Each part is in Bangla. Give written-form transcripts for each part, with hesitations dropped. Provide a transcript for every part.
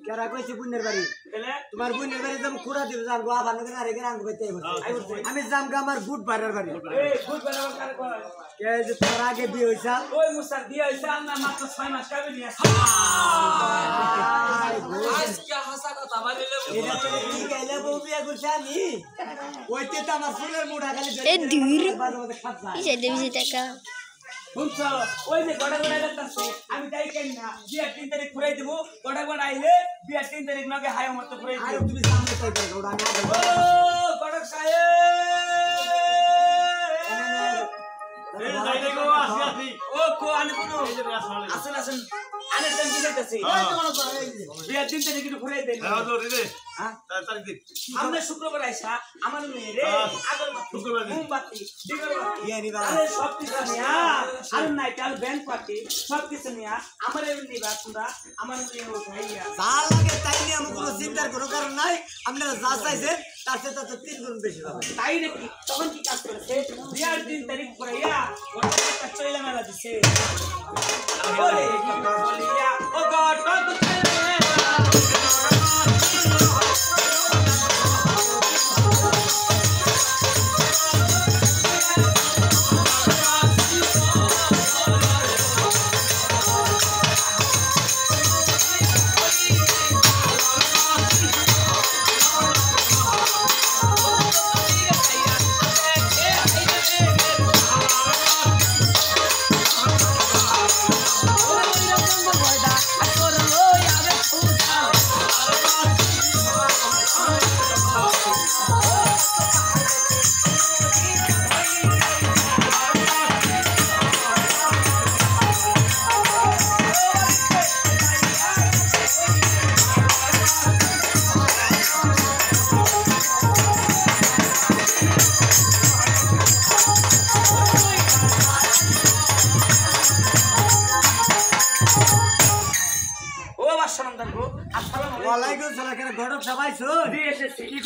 কেরা কইছে বুনের বাড়ি তোমার বুনের বাড়ি যাম খুরা দিব জান গো আবার নকে আরে গ্রাম কইতে আমি যাম গা আমার গুড বাড়ার বাড়ি এই গুড বাড়ার কার কয় কে যে তোর আগে বিয়ে হইছা ওই মুসার বিয়ে হইছে না মাত্র 6 মাস কাবে নিয়ে আজ কি হাসা কথা বলিলে এটা তো কি গাইলে বউ বিয়ে করছ আমি ওইতে তো আমার ফুলের মুড়া খালি এ দূর ইসে দেবি টাকা বুঝছো ওই যে গড়া গড়া লাগতাছে আমি তাই কেন না বিয়া 3 তারিখ ঘুরাই দেব গড়া গড়া আইলে বিয়া 3 তারিখ নগে হায় মত ঘুরাই দেব আর তুমি সামনে তাই করো ওটা আমি আগে ও গড়ক সাহেব এই যাইলে গো আসি ও কো আনি কোন আসেন আসেন আনে টাইম দিতেছি বিয়া 3 তারিখ ঘুরাই দেন হ্যাঁ তো রে হ্যাঁ তারিখ দিন আমরা শুক্রবার আইসা আমার মেয়ে রে আগর শুক্রবার মোমবাতি দিগরবাতি ইয়ে নিবা আরে সব কিছু নিয়া আর নাই কাল ব্যাংক পার্টি সব কিছু নিয়া আমার নিবা তোমরা আমার মেয়ে ভাইয়া যা লাগে তাই নিয়ে আমি কোনো চিন্তার কোনো কারণ নাই আপনারা যা চাইছেন তার চেয়ে তো 3 গুণ বেশি পাবেন তাই নাকি তখন কি কাজ করেছে বিয়ার 3 তারিখ পড়াইয়া ওটা একটা চইলা মেলা দিছে বলিয়া ও গড গড ওয়ালাইকুম সালাম কেন গড়ক সবাইছো দিয়ে এসেছি কি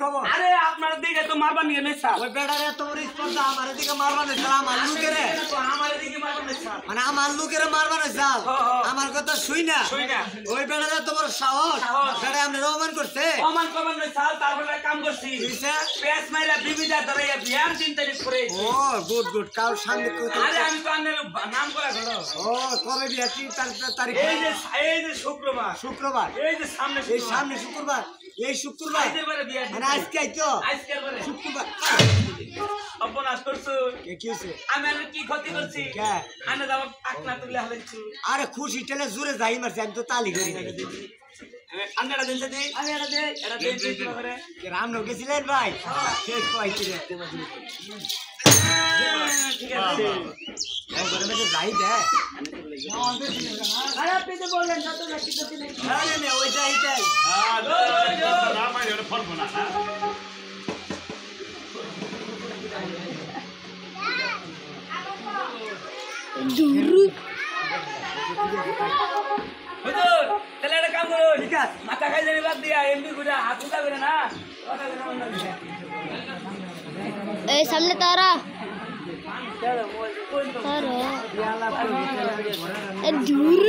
খবর আরে আপনার দিকে তো মারবা নিয়ে নেছা ওই বেড়ারে এত বড় স্পর্ধা আমার দিকে মারবা না সালাম আমার লোকেরে আমার দিকে মারবা নেছা মানে আমার লোকেরে মারবা না সাল আমার কথা শুই না ওই বেড়ারে তো বড় সাহস বেড়া আমরা রহমান করছে অমান কমান নেছা তারপরে কাম করছি পেস মাইরা বিবিদা ধরাইয়া বিয়ার 3 তারিখ করে ও গুড কাল সামনে কত আরে আমি তো আন্নের নাম করা গেল ও কবে বিয়া 3 তারিখ এই যে শুক্রবার এই যে সামনে শুক্রবার এই শুক্রবার আজকের বারে বিয়া মানে আজকে আইতো আজকের বারে শুক্রবার অপনাশ করছো কি হইছে আমি আর কি ক্ষতি করছি কে আনে দাও টাকলা তুলে হালাইছি আরে খুশি টেলে জোরে যাই মারছি আমি তো তালি করি না আন্নাটা দেন দে আমি এটা দে কি করে রাম নও গেছিলেন ভাই শেষ কইছি রে ঠিক আছে এই গরমে তো যাই দে আরে আপনি তো বললেন যত নাকি তো নেই আরে না ওই যাইতাই হ্যাঁ রামাই ওর ফল বনা দূর হুজুর তাহলে একটা কাম করো ঠিক আছে মাথা খাই যাবে বাদ দিয়া এমনি গুড়া হাত উঠা করে না কথা করে মন লাগে এই সামনে তারা চলো কোন তো তারা ইয়ালা এ দূর